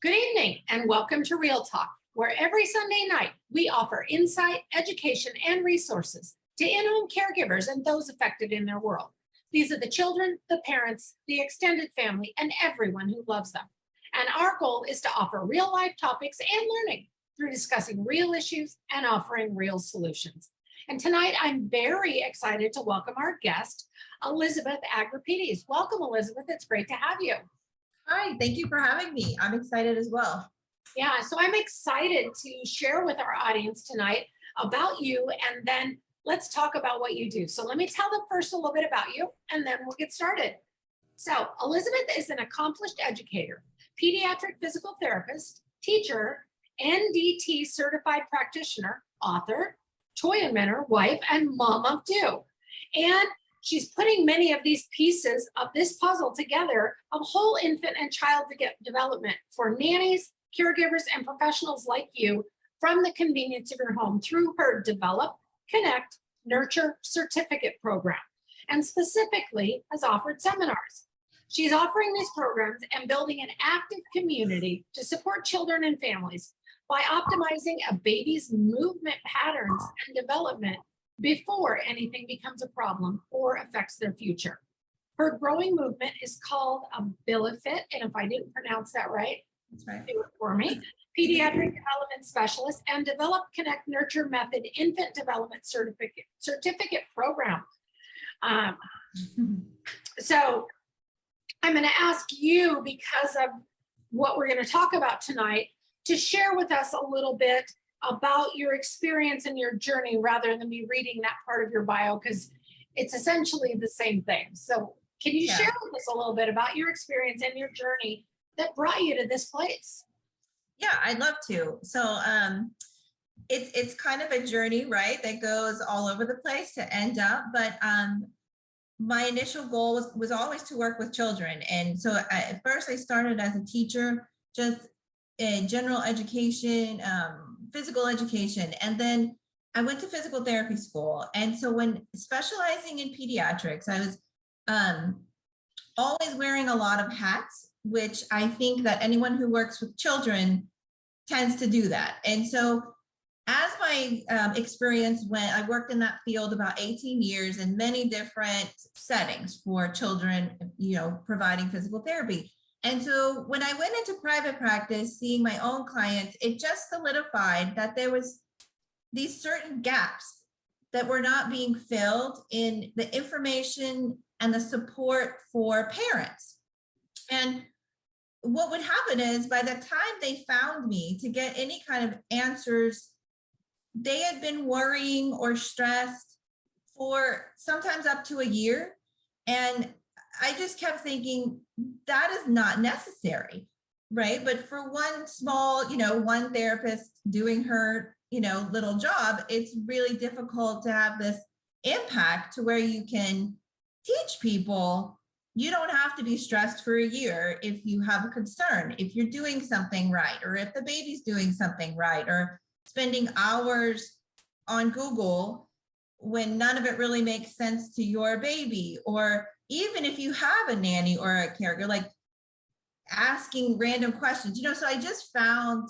Good evening and welcome to Real Talk, where every Sunday night we offer insight, education, and resources to in-home caregivers and those affected in their world. These are the children, the parents, the extended family, and everyone who loves them. And our goal is to offer real life topics and learning through discussing real issues and offering real solutions. And tonight I'm very excited to welcome our guest, Elizabeth Agrapidis. Welcome, Elizabeth. It's great to have you. Hi, thank you for having me. I'm excited as well. Yeah, so I'm excited to share with our audience tonight about you, and then let's talk about what you do. So let me tell them first a little bit about you, and then we'll get started. So Elizabeth is an accomplished educator, pediatric physical therapist, teacher, NDT certified practitioner, author, toy inventor, wife, and mom of two. And she's putting many of these pieces of this puzzle together of whole infant and child development for nannies, caregivers, and professionals like you from the convenience of your home through her Develop, Connect, Nurture certificate program, and specifically has offered seminars. She's offering these programs and building an active community to support children and families by optimizing a baby's movement patterns and development before anything becomes a problem or affects their future. Her growing movement is called AbiliFit, and if I didn't pronounce that right, That's right. do it for me. Pediatric Development Specialist and Develop, Connect, Nurture Method Infant Development Certificate Program. So I'm going to ask you, because of what we're going to talk about tonight, to share with us a little bit about your experience and your journey rather than me reading that part of your bio, because it's essentially the same thing. So can you share with us a little bit about your experience and your journey that brought you to this place? Yeah, I'd love to. So it's kind of a journey, right, that goes all over the place to end up. But my initial goal was always to work with children. And so at first I started as a teacher, just in general education, physical education. And then I went to physical therapy school. And so when specializing in pediatrics, I was always wearing a lot of hats, which I think that anyone who works with children tends to do that. And so as my experience went, I worked in that field about 18 years in many different settings for children, providing physical therapy. And so when I went into private practice, seeing my own clients, it just solidified that there was these certain gaps that were not being filled in the information and the support for parents. And what would happen is by the time they found me to get any kind of answers, they had been worrying or stressed for sometimes up to a year. And I just kept thinking that is not necessary, right? But for one small, one therapist doing her, little job, it's really difficult to have this impact to where you can teach people. You don't have to be stressed for a year if you have a concern, if you're doing something right, or if the baby's doing something right, or spending hours on Google when none of it really makes sense to your baby, or even if you have a nanny or a caregiver, like asking random questions, so I just found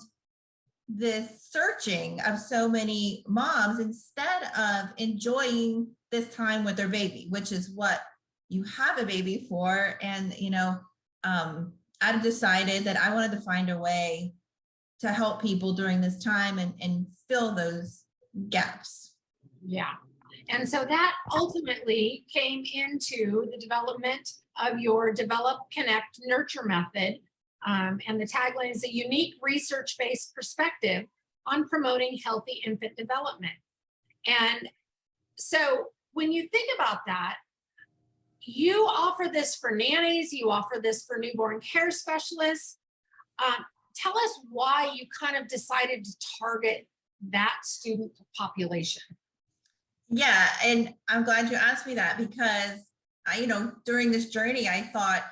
this searching of so many moms instead of enjoying this time with their baby, which is what you have a baby for. And, I decided that I wanted to find a way to help people during this time and fill those gaps. Yeah. And so that ultimately came into the development of your Develop, Connect, Nurture method. And the tagline is a unique research-based perspective on promoting healthy infant development. And so when you think about that, you offer this for nannies, you offer this for newborn care specialists. Tell us why you kind of decided to target that student population. Yeah, and I'm glad you asked me that, because during this journey, I thought,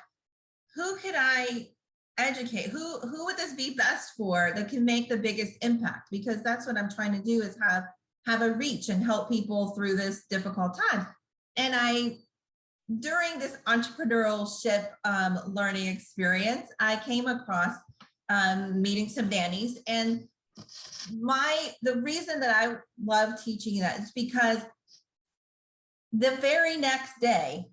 who could I educate? Who would this be best for that can make the biggest impact? Because that's what I'm trying to do, is have a reach and help people through this difficult time. And during this entrepreneurship learning experience, I came across meeting some nannies. And the reason that I love teaching that is because the very next day,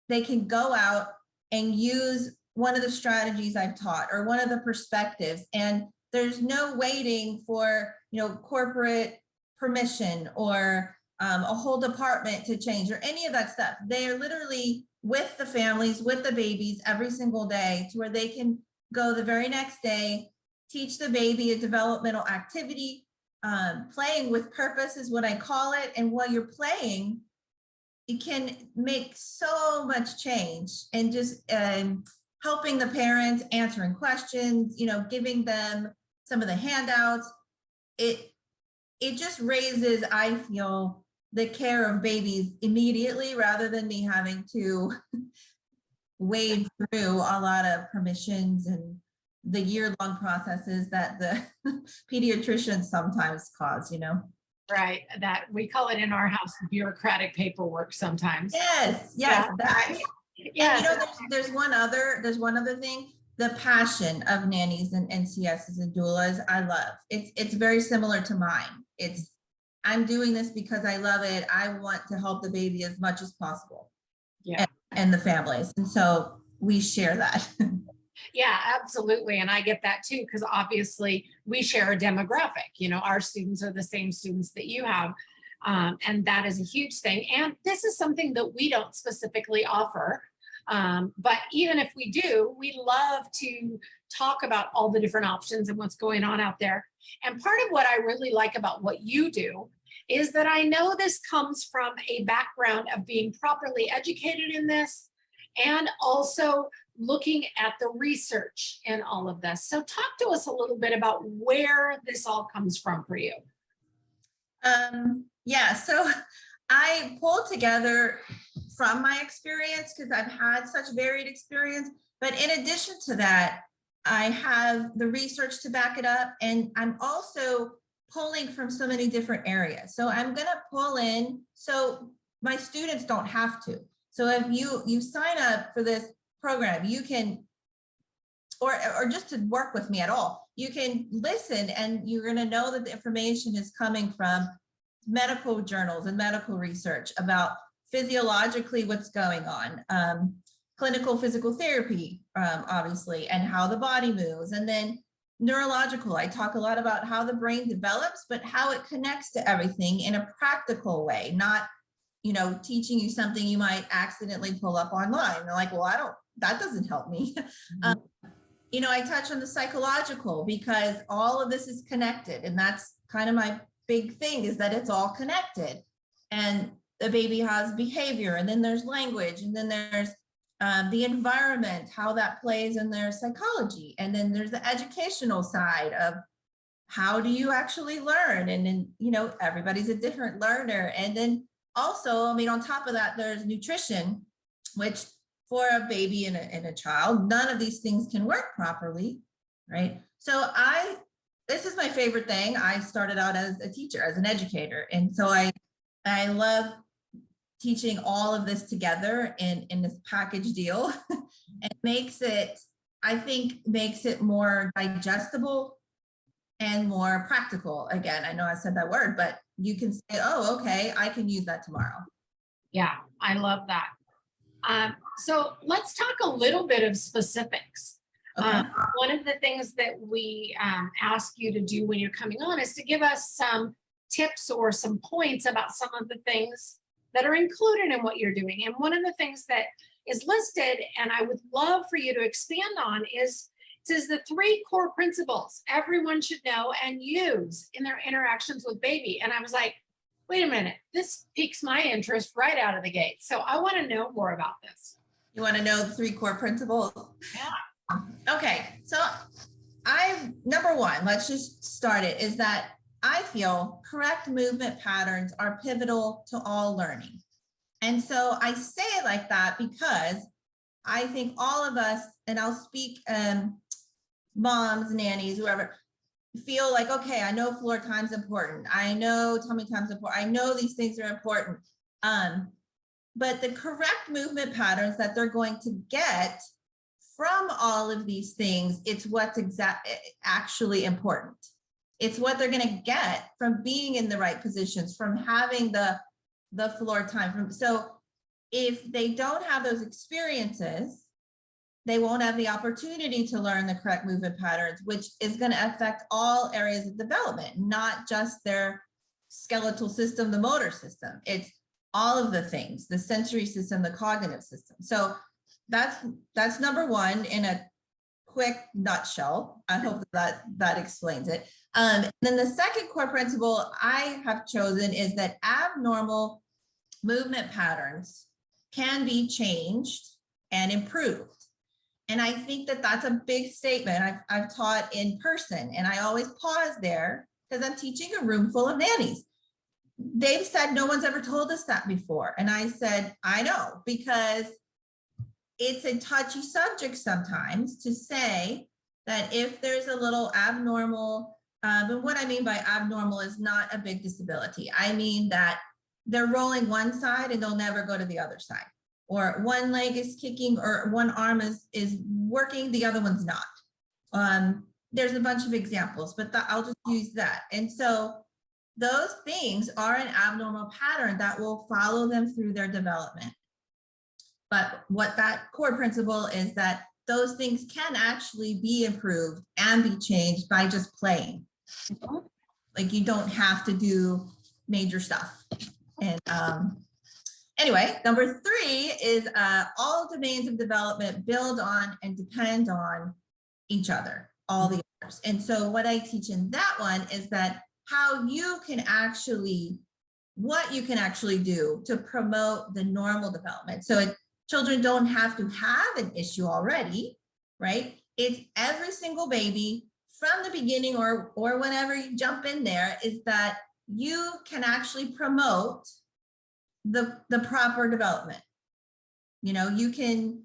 they can go out and use one of the strategies I've taught or one of the perspectives. And there's no waiting for, corporate permission or a whole department to change or any of that stuff. They are literally with the families, with the babies every single day to where they can go the very next day, teach the baby a developmental activity. Playing with purpose is what I call it. And while you're playing, it can make so much change, and just helping the parents, answering questions, giving them some of the handouts. It just raises, I feel, the care of babies immediately, rather than me having to wade through a lot of permissions and the year-long processes that the pediatricians sometimes cause, Right, that we call it in our house bureaucratic paperwork sometimes. Yes, Yeah. that. Yes. And there's one other thing. The passion of nannies and NCSs and doulas, I love. It's very similar to mine. I'm doing this because I love it. I want to help the baby as much as possible. Yeah. And the families. And so we share that. Yeah, absolutely. And I get that too, because obviously we share a demographic. Our students are the same students that you have. And that is a huge thing. And this is something that we don't specifically offer. But even if we do, we love to talk about all the different options and what's going on out there. And part of what I really like about what you do is that I know this comes from a background of being properly educated in this, and also looking at the research in all of this. So talk to us a little bit about where this all comes from for you. Yeah, so I pulled together from my experience because I've had such varied experience. But in addition to that, I have the research to back it up. And I'm also pulling from so many different areas. So I'm going to pull in, so my students don't have to. So if you sign up for this program, you can, or just to work with me at all, you can listen, and you're going to know that the information is coming from medical journals and medical research about physiologically what's going on, clinical physical therapy, obviously, and how the body moves. And then neurological, I talk a lot about how the brain develops, but how it connects to everything in a practical way, not, teaching you something you might accidentally pull up online. They're like, well, that doesn't help me. I touch on the psychological because all of this is connected. And that's kind of my big thing, is that it's all connected. And the baby has behavior, and then there's language, and then there's the environment, how that plays in their psychology. And then there's the educational side of how do you actually learn? And then, everybody's a different learner. And then also, on top of that, there's nutrition, which for a baby and a child, none of these things can work properly, right? So this is my favorite thing. I started out as a teacher, as an educator. And so I love teaching all of this together in this package deal. It makes it more digestible and more practical. Again, I know I said that word, but you can say, oh, okay, I can use that tomorrow. Yeah, I love that. So let's talk a little bit of specifics. Okay. One of the things that we ask you to do when you're coming on is to give us some tips or some points about some of the things that are included in what you're doing. And one of the things that is listed, and I would love for you to expand on, is it says the 3 core principles everyone should know and use in their interactions with baby. And I was like, wait a minute, this piques my interest right out of the gate. So I want to know more about this. You want to know the 3 core principles? Yeah. Okay, so number 1, let's just start it, is that I feel correct movement patterns are pivotal to all learning. And so I say it like that because I think all of us, and I'll speak moms, nannies, whoever, feel like, okay, I know floor time's important. I know tummy time's important. I know these things are important. But the correct movement patterns that they're going to get from all of these things, it's what's actually important. It's what they're going to get from being in the right positions, from having the floor time. So if they don't have those experiences, they won't have the opportunity to learn the correct movement patterns, which is going to affect all areas of development, not just their skeletal system, the motor system. It's all of the things, the sensory system, the cognitive system. So that's number one in a quick nutshell. I hope that explains it. And then the second core principle I have chosen is that abnormal movement patterns can be changed and improved. And I think that that's a big statement. I've taught in person, and I always pause there because I'm teaching a room full of nannies. They've said, no one's ever told us that before. And I said, I know, because it's a touchy subject sometimes to say that if there's a little abnormal, and what I mean by abnormal is not a big disability. I mean that they're rolling one side and they'll never go to the other side. Or one leg is kicking, or one arm is working, the other one's not. There's a bunch of examples, but I'll just use that. And so those things are an abnormal pattern that will follow them through their development. But what that core principle is that those things can actually be improved and be changed by just playing. Like, you don't have to do major stuff. And anyway, number three is all domains of development build on and depend on each other, all the others. And so what I teach in that one is that how you can actually, what you can actually do to promote the normal development. So children don't have to have an issue already, right? It's every single baby from the beginning or whenever you jump in there, is that you can actually promote the proper development. You know, you can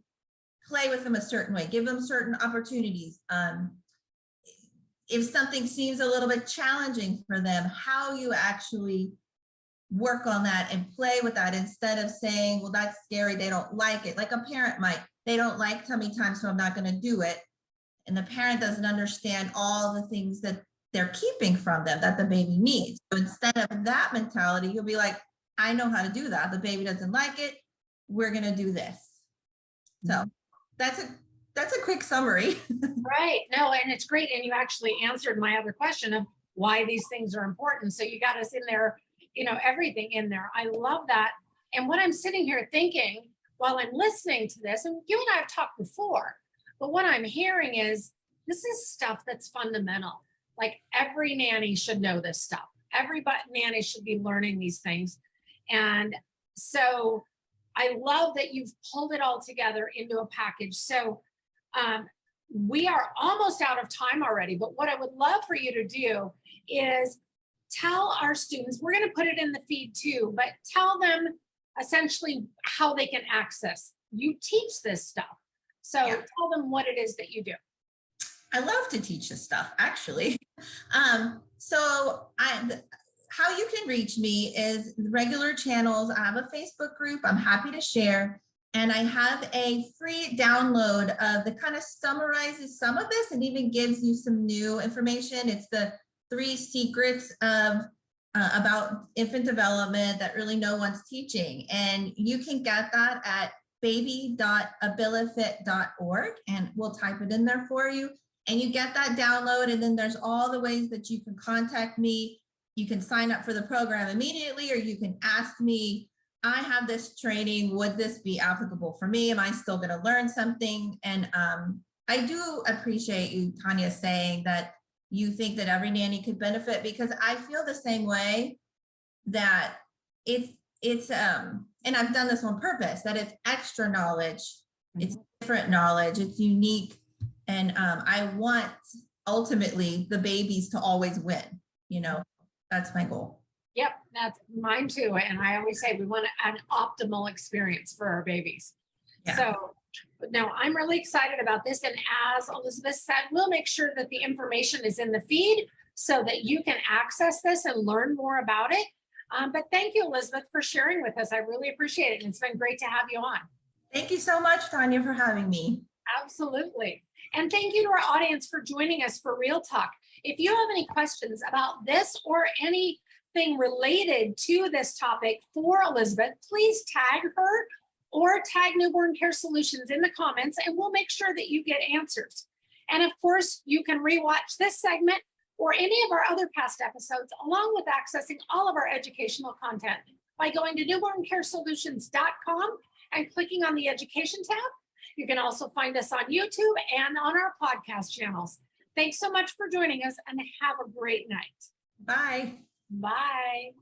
play with them a certain way, give them certain opportunities. If something seems a little bit challenging for them, how you actually work on that and play with that, instead of saying, well, that's scary, they don't like it. Like a parent might, they don't like tummy time, so I'm not going to do it. And the parent doesn't understand all the things that they're keeping from them that the baby needs. So instead of that mentality, you'll be like, I know how to do that. The baby doesn't like it. We're going to do this. So that's a quick summary. Right. No, and it's great. And you actually answered my other question of why these things are important. So you got us in there, you know, everything in there. I love that. And what I'm sitting here thinking while I'm listening to this, and you and I have talked before, but what I'm hearing is this is stuff that's fundamental. Like, every nanny should know this stuff. Every nanny should be learning these things. And so I love that you've pulled it all together into a package. So we are almost out of time already, but what I would love for you to do is tell our students, we're going to put it in the feed too, but tell them essentially how they can access. You teach this stuff. So yeah, tell them what it is that you do. I love to teach this stuff, actually. How you can reach me is regular channels. I have a Facebook group I'm happy to share. And I have a free download of that kind of summarizes some of this and even gives you some new information. It's the 3 secrets of about infant development that really no one's teaching. And you can get that at baby.abilifit.org, and we'll type it in there for you. And you get that download, and then there's all the ways that you can contact me. You can sign up for the program immediately, or you can ask me, I have this training, would this be applicable for me? Am I still going to learn something? And I do appreciate you, Tanya, saying that you think that every nanny could benefit, because I feel the same way, that it's and I've done this on purpose, that it's extra knowledge, it's different knowledge, it's unique. And I want ultimately the babies to always win, you know, that's my goal. Yep, that's mine too. And I always say we want an optimal experience for our babies. Yeah. So now I'm really excited about this. And as Elizabeth said, we'll make sure that the information is in the feed so that you can access this and learn more about it. But thank you, Elizabeth, for sharing with us. I really appreciate it. And it's been great to have you on. Thank you so much, Tanya, for having me. Absolutely. And thank you to our audience for joining us for Real Talk. If you have any questions about this or anything related to this topic for Elizabeth, please tag her or tag Newborn Care Solutions in the comments, and we'll make sure that you get answers. And of course, you can rewatch this segment or any of our other past episodes, along with accessing all of our educational content by going to newborncaresolutions.com and clicking on the education tab. You can also find us on YouTube and on our podcast channels. Thanks so much for joining us, and have a great night. Bye. Bye.